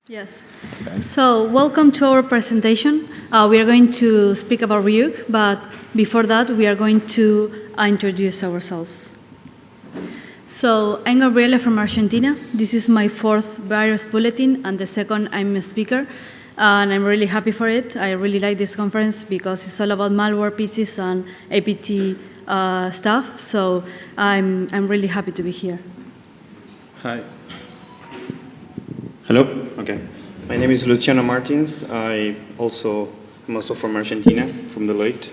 Yes. Okay. So welcome to our presentation. We are going to speak about Ryuk, but before that, we are going to introduce ourselves. So I'm Gabriela from Argentina. This is my fourth virus bulletin, and the second I'm a speaker, and I'm really happy for it. I really like this conference because it's all about malware pieces and APT stuff. So I'm really happy to be here. Hi. Hello. Okay. My name is Luciano Martins. I'm also from Argentina, from Deloitte.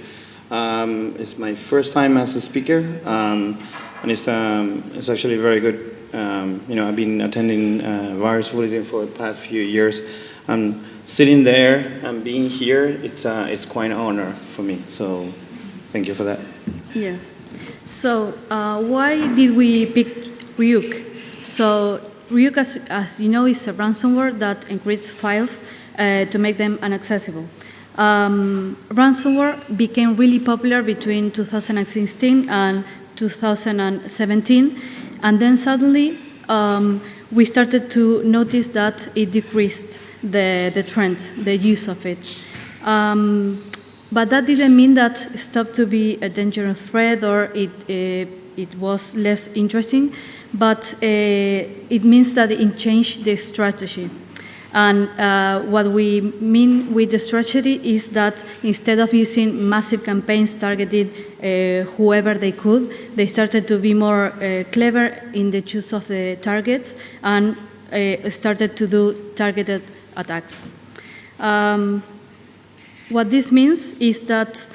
It's my first time as a speaker, and it's actually very good. I've been attending virus bulletin for the past few years. And sitting there and being here, it's quite an honor for me. So, thank you for that. Yes. So why did we pick Ryuk? So Ryuk, as you know, is a ransomware that encrypts files to make them inaccessible. Ransomware became really popular between 2016 and 2017, and then suddenly we started to notice that it decreased the trend, the use of it. But that didn't mean that it stopped to be a dangerous threat or it was less interesting, but it means that it changed the strategy. And what we mean with the strategy is that instead of using massive campaigns targeted whoever they could, they started to be more clever in the choice of the targets and started to do targeted attacks. What this means is that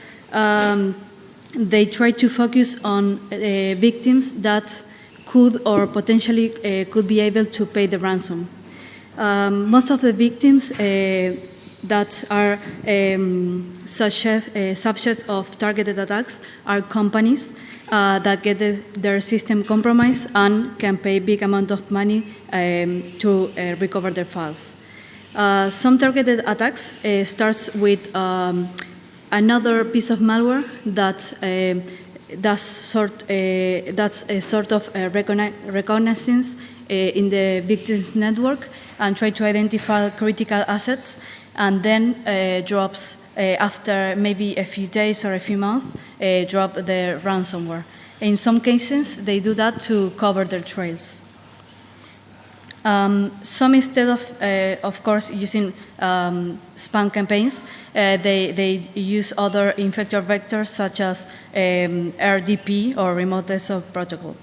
they try to focus on victims that could or potentially could be able to pay the ransom. Most of the victims that are subjects of targeted attacks are companies that get their system compromised and can pay big amount of money to recover their files. Some targeted attacks starts with another piece of malware that's a sort of reconnaissance in the victim's network and try to identify critical assets, and then drops after maybe a few days or a few months, drop the ransomware. In some cases, they do that to cover their trails. Some, instead of course, using spam campaigns, they use other infector vectors such as RDP or remote desktop protocol.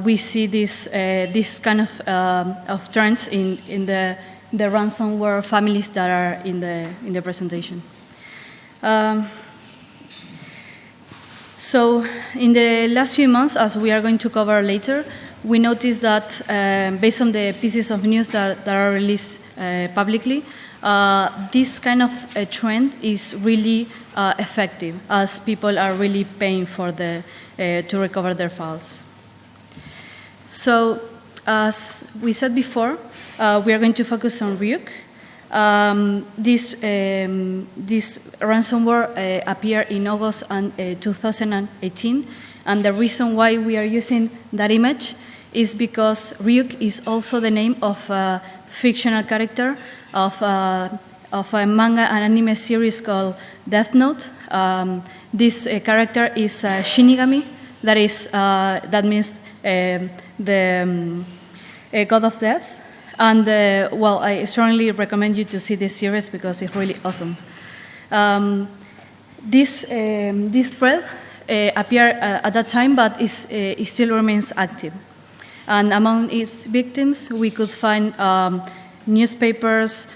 We see this kind of trends in the ransomware families that are in the presentation. So in the last few months, as we are going to cover later, we noticed that based on the pieces of news that are released publicly, this kind of a trend is really effective, as people are really paying for to recover their files. So, as we said before, we are going to focus on Ryuk. This ransomware appeared in August 2018, and the reason why we are using that image is because Ryuk is also the name of a fictional character of a manga and anime series called Death Note. This character is Shinigami, that means the god of death. And well, I strongly recommend you to see this series because it's really awesome. This thread appeared at that time, but it still remains active. And among its victims, we could find newspapers,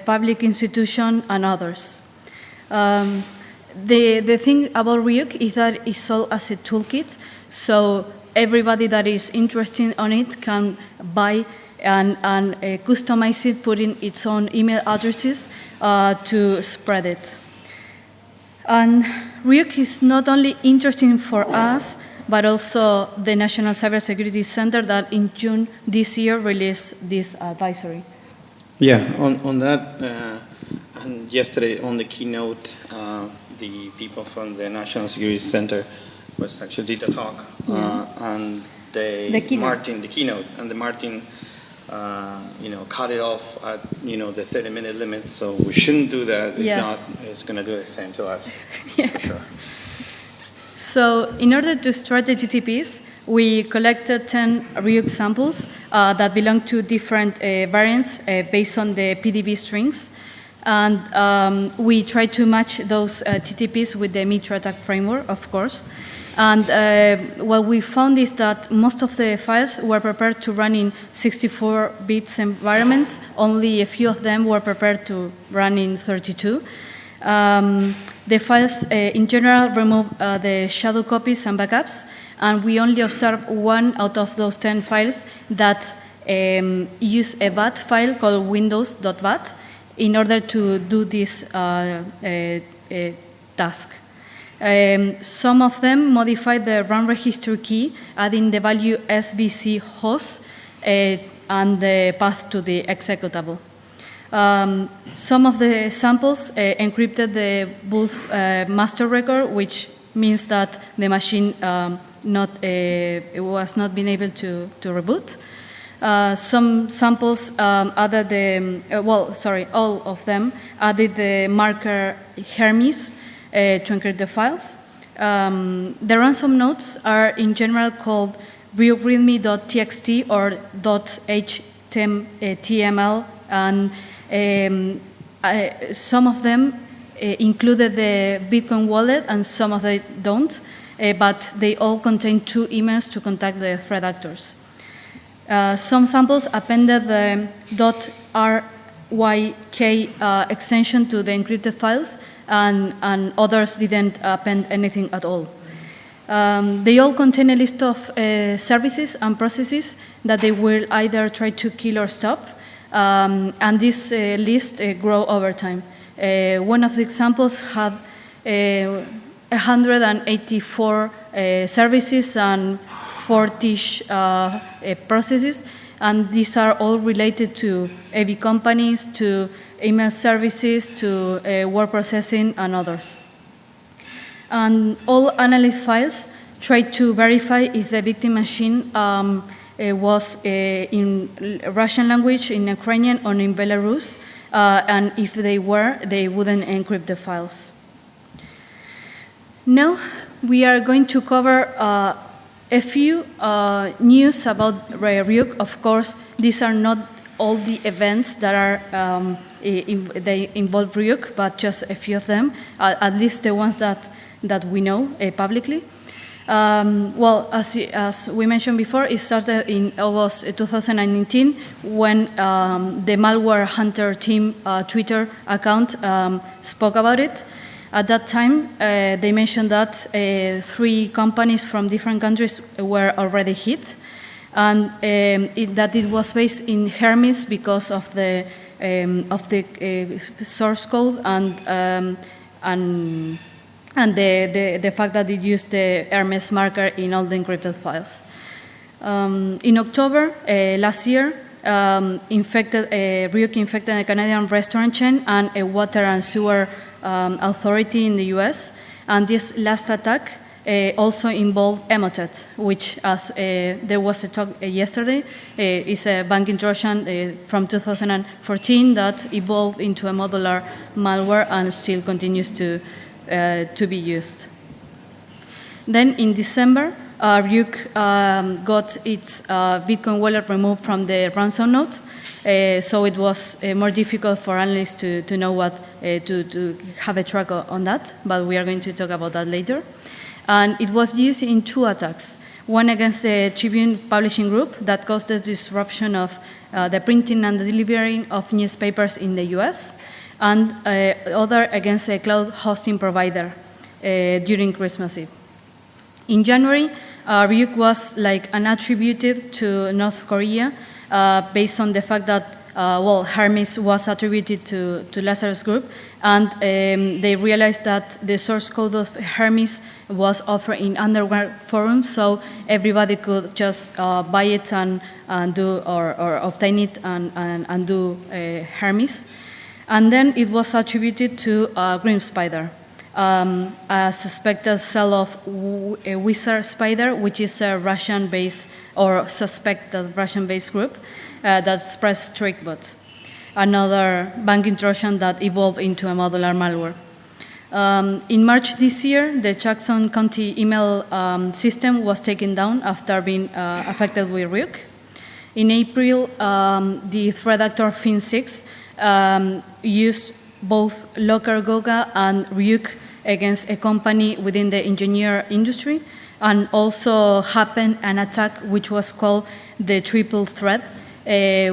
public institutions, and others. The thing about Ryuk is that it's sold as a toolkit, so everybody that is interested on it can buy and customize it, put in its own email addresses to spread it. And Ryuk is not only interesting for us, but also the National Cybersecurity Center that in June this year released this advisory. Yeah, on that, and yesterday on the keynote, the people from the National Security Center was actually did a talk, and the keynote, and the Martin cut it off at, the 30-minute limit. So we shouldn't do that. If not, it's going to do the same to us, for sure. So in order to extract the TTPs, we collected 10 Ryuk samples that belong to different variants based on the PDB strings. And we tried to match those TTPs with the Mitra attack framework, of course. And what we found is that most of the files were prepared to run in 64-bit environments. Only a few of them were prepared to run in 32. The files, in general, remove the shadow copies and backups. And we only observed one out of those 10 files that use a bat file called windows.bat in order to do this task. Some of them modified the run registry key, adding the value SBC host and the path to the executable. Some of the samples encrypted the both master record, which means that the machine was not being able to reboot. Some samples added all of them added the marker Hermes to encrypt the files. The ransom notes are in general called readme.txt or .html, and some of them included the Bitcoin wallet and some of them don't, but they all contain 2 emails to contact the threat actors. Some samples appended the .ryk extension to the encrypted files, and others didn't append anything at all. They all contain a list of services and processes that they will either try to kill or stop, and this list grow over time. One of the examples had 184 services and 40 processes, and these are all related to AV companies, to email services, to word processing, and others. And all analyzed files try to verify if the victim machine was in Russian language, in Ukrainian, or in Belarus, and if they were, they wouldn't encrypt the files. Now, we are going to cover a few news about Ryuk. Of course, these are not all the events that are they involve Ryuk, but just a few of them, at least the ones that we know publicly. Well, as we mentioned before, it started in August 2019 when the malware hunter team Twitter account spoke about it. At that time, they mentioned that 3 companies from different countries were already hit, and that it was based in Hermes because of the source code and the fact that it used the Hermes marker in all the encrypted files. In October last year, Ryuk infected a Canadian restaurant chain and a water and sewer authority in the US, and this last attack also involved Emotet, which, as there was a talk yesterday, is a banking Trojan from 2014 that evolved into a modular malware and still continues to be used. Then in December, Ryuk got its Bitcoin wallet removed from the ransom node, so it was more difficult for analysts to know what to have a track on that, but we are going to talk about that later. And it was used in 2 attacks, one against the Tribune publishing group that caused the disruption of the printing and the delivering of newspapers in the US, and other against a cloud hosting provider during Christmas Eve. In January, Ryuk was unattributed to North Korea based on the fact that Hermes was attributed to Lazarus group, and they realized that the source code of Hermes was offered in underground forums, so everybody could just buy it and do or obtain it and do Hermes. And then it was attributed to Grim Spider, a suspected cell of Wizard Spider, which is a Russian-based or suspected Russian-based group. that spreads Trickbot, another banking Trojan that evolved into a modular malware. In March this year, the Jackson County email system was taken down after being affected with Ryuk. In April, the threat actor Fin6 used both Locker Goga and Ryuk against a company within the engineer industry, and also happened an attack which was called the triple threat,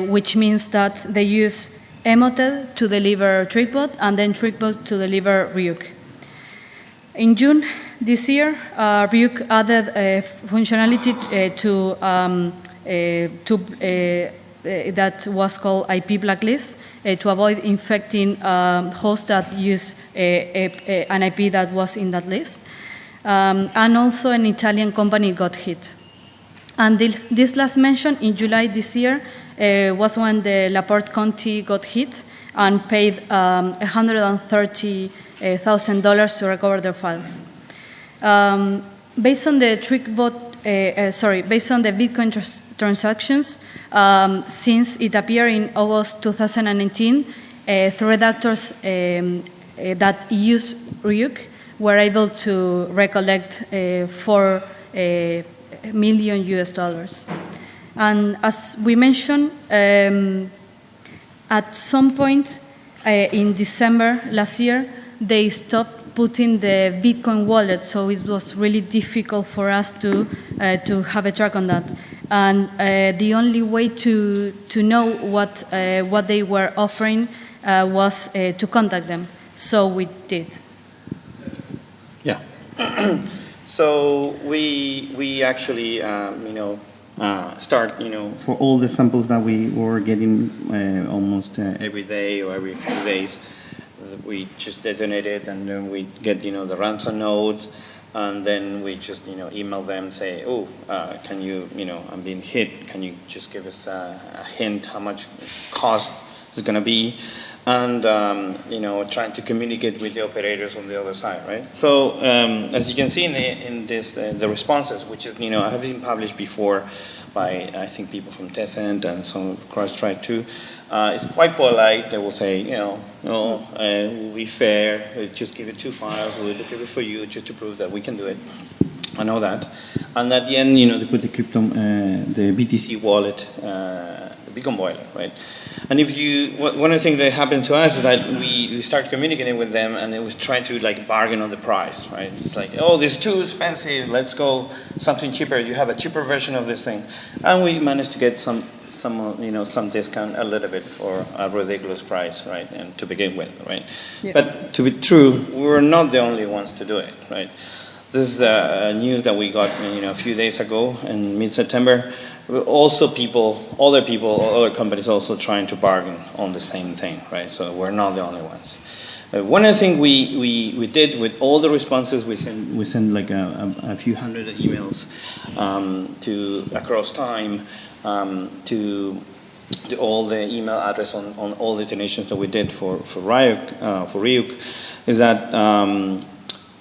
which means that they use Emotet to deliver Trickbot and then Trickbot to deliver Ryuk. In June this year, Ryuk added a functionality that was called IP blacklist to avoid infecting hosts that use an IP that was in that list. And also an Italian company got hit. And this last mention in July this year was when the LaPorte County got hit and paid $130,000 to recover their files. Based on the based on the Bitcoin transactions, since it appeared in August 2019, threat actors that use Ryuk were able to recollect $4 million US. And as we mentioned, at some point in December last year, they stopped putting the Bitcoin wallet, so it was really difficult for us to have a track on that. And the only way to know what they were offering was to contact them. So we did. Yeah. So we actually, start, for all the samples that we were getting almost every day or every few days, we just detonate it, and then we get, the ransom nodes, and then we just, email them, say, oh, can you, I'm being hit, can you just give us a hint how much cost is going to be? And, trying to communicate with the operators on the other side, right? So, as you can see in this, the responses, which is, have been published before by, I think, people from Tencent and some CrowdStrike too. It's quite polite. They will say, no, we'll be fair. We'll just give it 2 files. We'll look at it for you just to prove that we can do it. I know that. And at the end, they put the crypto, the BTC wallet, the Bitcoin wallet, right? And if one of the things that happened to us is that we started communicating with them, and it was trying to bargain on the price, right? It's like, oh, this is too expensive. Let's go something cheaper. You have a cheaper version of this thing, and we managed to get some discount a little bit for a ridiculous price, right? And to begin with, right? Yeah. But to be true, we were not the only ones to do it, right? This is news that we got, a few days ago in mid-September. Also other companies also trying to bargain on the same thing, right? So we're not the only ones. One of the things we did with all the responses, we sent like a few hundred emails across time to all the email address on all the detonations that we did for Ryuk, is that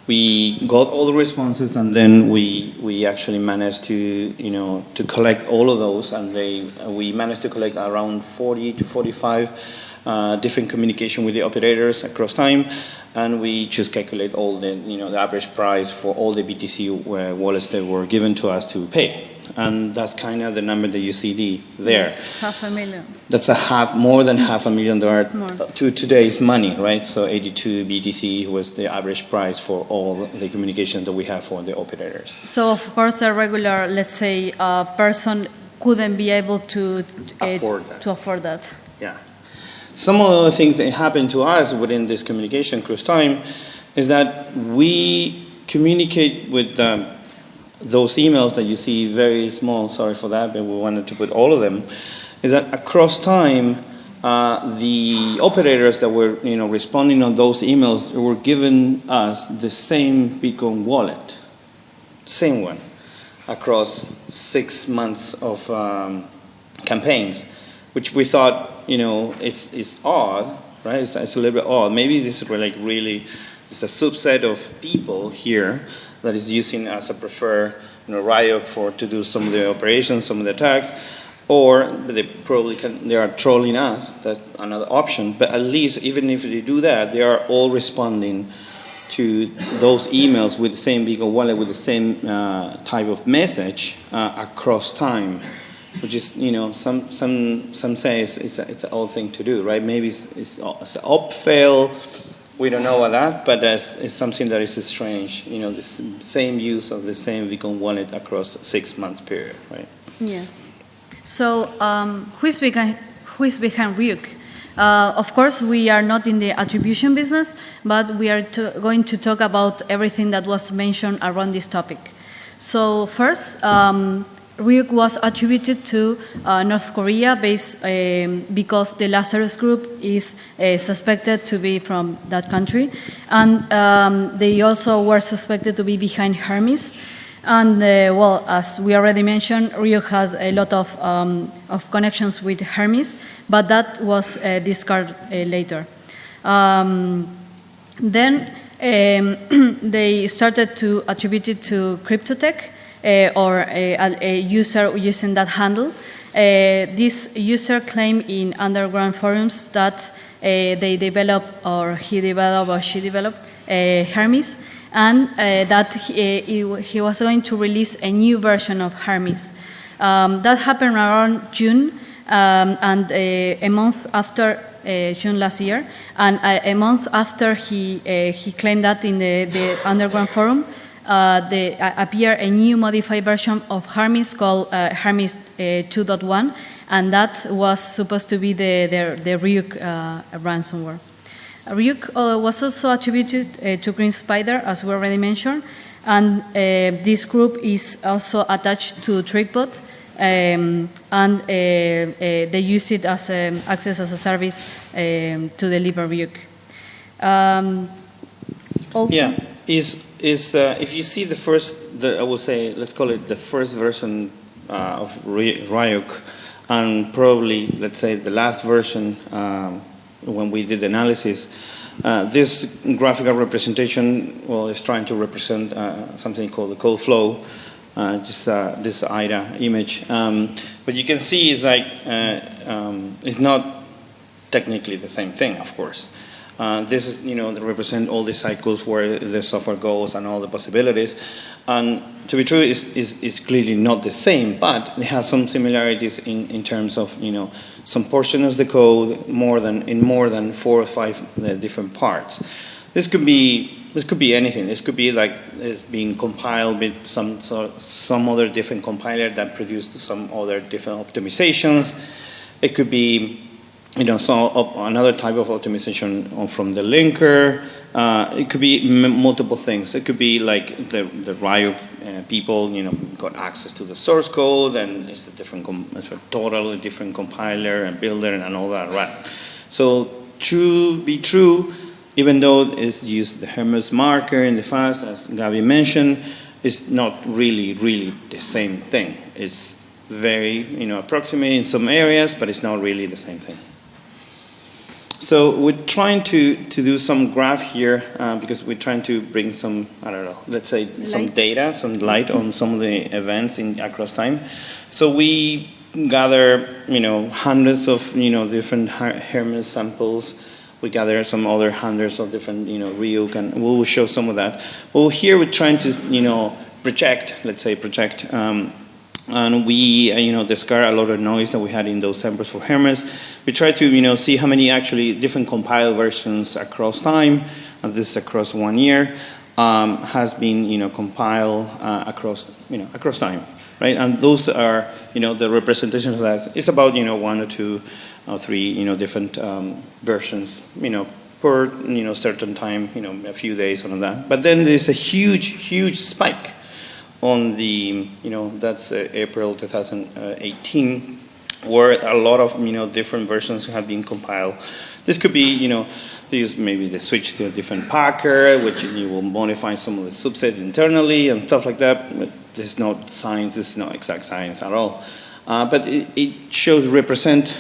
we got all the responses, and then we actually managed to to collect all of those, and we managed to collect around 40 to 45 different communication with the operators across time, and we just calculate all the the average price for all the BTC wallets that were given to us to pay. And that's kind of the number that you see there. $500,000. That's more than $500,000 to today's money, right? So 82 BTC was the average price for all the communication that we have for the operators. So of course, a regular, let's say, person couldn't be able to afford that. Yeah. Some of the things that happened to us within this communication across time is that we communicate with those emails that you see very small, sorry for that, but we wanted to put all of them, is that across time, the operators that were responding on those emails were giving us the same Bitcoin wallet, same one, across 6 months of campaigns, which we thought, is odd, right? It's a little bit odd. Maybe this is really, it's a subset of people here that is using as a preferred Ryuk to do some of the operations, some of the attacks. or they are trolling us. That's another option. But at least, even if they do that, they are all responding to those emails with the same Beacon wallet, with the same type of message across time, which is, some say it's an old thing to do, right? Maybe it's an op fail. We don't know about that, but it's something that is strange. The same use of the same Beacon wallet across a 6 month period, right? Yes. So, who is behind Ryuk? Of course, we are not in the attribution business, but we are going to talk about everything that was mentioned around this topic. So first, Ryuk was attributed to North Korea because the Lazarus group is suspected to be from that country. And they also were suspected to be behind Hermes. And well, as we already mentioned, Ryuk has a lot of connections with Hermes, but that was discarded later. Then they started to attribute it to Cryptotech, or a user using that handle. This user claimed in underground forums that they developed, or he developed, or she developed Hermes, and that he was going to release a new version of Hermes. That happened around June, and a month after June last year, and a month after he claimed that in the underground forum, appeared a new modified version of Hermes called Hermes 2.1, and that was supposed to be the Ryuk ransomware. Ryuk was also attributed to Green Spider, as we already mentioned, and this group is also attached to Trickbot, and they use it as access as a service to deliver Ryuk. Also, yeah, if you see the first, I would say, let's call it the first version of Ryuk, and probably, let's say, the last version when we did the analysis, this graphical representation, well, is trying to represent something called the code flow, just this IDA image. But you can see it's like, it's not technically the same thing, of course. This is, they represent all the cycles where the software goes and all the possibilities. And to be true, it's clearly not the same, but it has some similarities in terms of, some portions of the code in more than 4 or 5 different parts. This could be anything. This could be like it's being compiled with some other different compiler that produced some other different optimizations. It could be, another type of optimization from the linker. It could be multiple things. It could be like the Ryuk people, got access to the source code, and it's a totally different compiler and builder and all that, right? So to be true, even though it's used the Hermes marker in the past, as Gabi mentioned, it's not really the same thing. It's very, approximate in some areas, but it's not really the same thing. So we're trying to do some graph here because we're trying to bring some, let's say some data, some light on some of the events across time. So we gather, hundreds of, different Hermes samples. We gather some other hundreds of different, Ryuk, and we'll show some of that. Well, here we're trying to, project, and we, discard a lot of noise that we had in those samples for Hermes. We try to, see how many actually different compiled versions across time, and this is across 1 year, has been, compiled across time, right? And those are, the representation of that. It's about, 1 or 2 or 3, different versions, per, certain time, a few days on that. But then there's a huge spike on the, that's April 2018, where a lot of, different versions have been compiled. This could be, these maybe they switch to a different packer, which you will modify some of the subset internally and stuff like that. But there's no science, this is not exact science at all. But it shows represent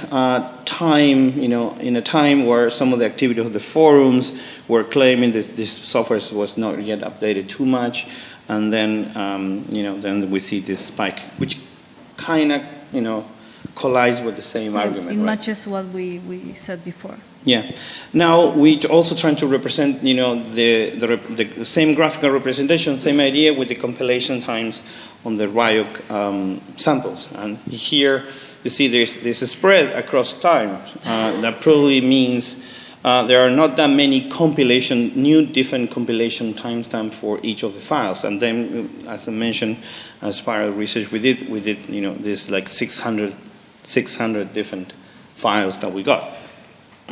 time, in a time where some of the activity of the forums were claiming this software was not yet updated too much. And then, then we see this spike, which kind of, collides with the same argument. It right? matches what we said before. Yeah. Now we also trying to represent, the same graphical representation, same idea with the compilation times on the Ryuk samples. And here you see there's a spread across time. That probably means there are not that many new different compilation timestamp for each of the files. And then, as I mentioned, as part of the research we did, this like 600 different files that we got.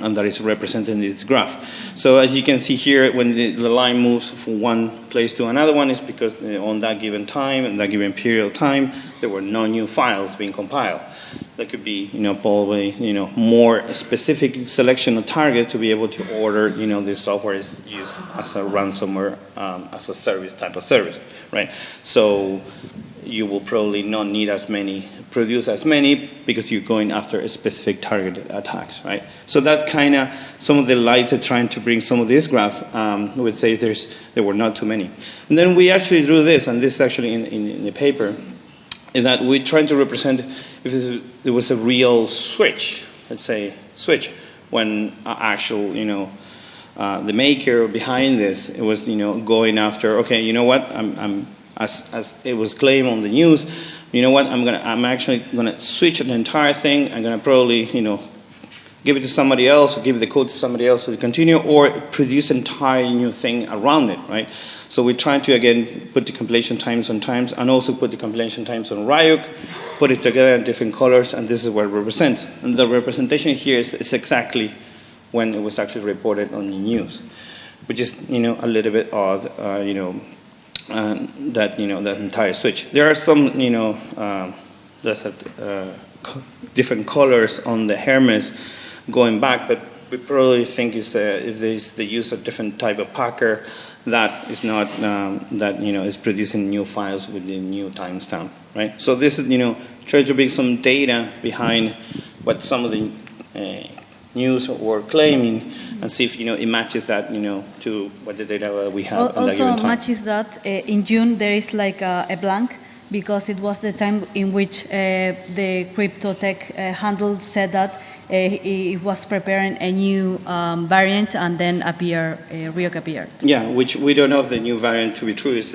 And that is represented in this graph. So as you can see here, when the line moves from one place to another one, it's because on that given time and that given period of time, there were no new files being compiled. That could be, probably, more specific selection of target to be able to order, this software is used as a ransomware, as a service type of service, right? So you will probably not need produce as many because you're going after a specific targeted attacks, right? So that's kind of some of the light that trying to bring some of this graph. I would say there were not too many. And then we actually drew this, and this is actually in the paper, is that we're trying to represent if there was a real switch, let's say switch, when actual, the maker behind this, it was, going after, okay, you know what, as it was claimed on the news, you know what, I'm actually gonna switch the entire thing. I'm gonna probably, give it to somebody else, or give the code to somebody else to continue, or produce an entire new thing around it, right? So we're trying to, again, put the compilation times on times, and also put the compilation times on Ryuk, put it together in different colors, and this is what it represents. And the representation here is exactly when it was actually reported on the news, which is, a little bit odd, that entire switch. There are some different colors on the Hermes going back, but we probably think if there's the use of different type of packer that is not is producing new files with the new timestamp, right? So this is try to bring some data behind what some of the news were claiming, and see if it matches that to what the data we have at that given Also time. matches that in June there is like a blank, because it was the time in which the crypto tech handle said that it was preparing a new variant, and then Ryuk appeared. Yeah, which we don't know if the new variant to be true is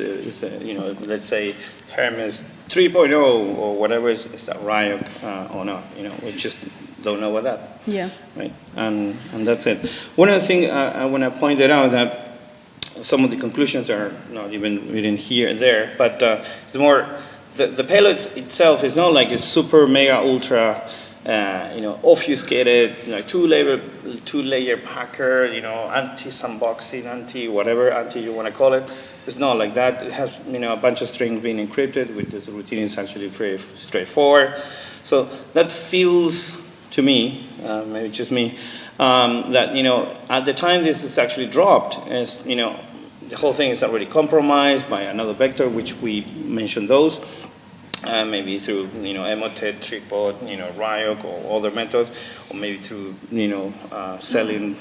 let's say Hermes 3.0 or whatever is that Ryuk or not. We just don't know about that. Yeah. Right, and that's it. One other thing I want to point it out that some of the conclusions are not even written here and there, but it's more the payload itself is not like a super mega ultra obfuscated two-layer packer, anti-sandboxing, anti you want to call it. It's not like that. It has a bunch of strings being encrypted, which the routine is actually very straightforward. So that feels to me, maybe just me, that at the time this is actually dropped, as the whole thing is already compromised by another vector, which we mentioned those, maybe through Emotet, Trickbot, Ryuk, or other methods, or maybe through selling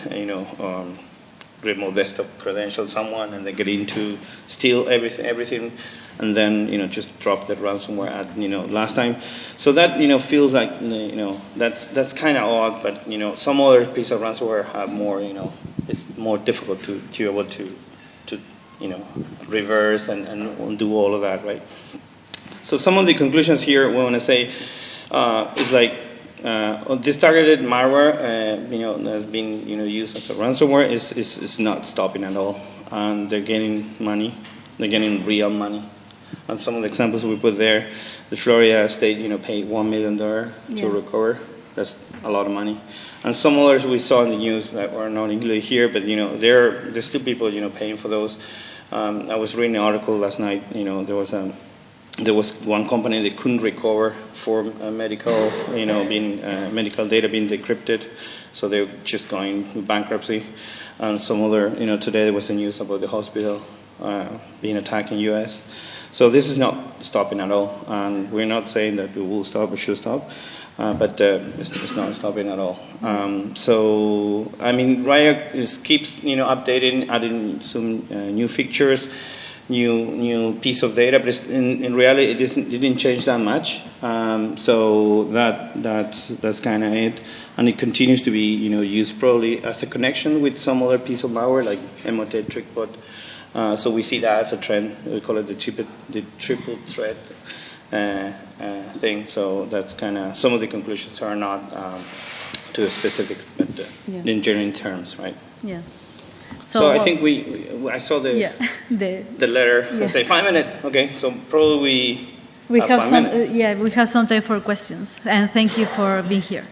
remote desktop credentials someone, and they get into steal everything, and then just drop that ransomware at last time. So that feels like that's kind of odd, but some other piece of ransomware have more it's more difficult to be able to reverse and do all of that, right? So some of the conclusions here we want to say is like this targeted malware that's been used as a ransomware is not stopping at all, and they're getting money. They're getting real money. And some of the examples we put there, the Florida state paid $1 million to recover. That's a lot of money. And some others we saw in the news that were not included here, but there's still people paying for those. I was reading an article last night. There was one company that couldn't recover for medical medical data being decrypted, so they're just going bankruptcy. And some other today there was the news about the hospital being attacked in U.S. So this is not stopping at all, and we're not saying that it will stop or should stop, but it's not stopping at all. So I mean, Ryuk keeps updating, adding some new features, new piece of data, but in reality, it didn't change that much. So that's kind of it, and it continues to be used probably as a connection with some other piece of malware like Emotet, Trickbot. So we see that as a trend. We call it the triple threat thing. So that's kind of some of the conclusions are not too specific, but in general terms, right? Yeah. So I think I saw the letter. Yeah. Say 5 minutes. Okay, so probably we have 5 minutes. we have some time for questions, and thank you for being here.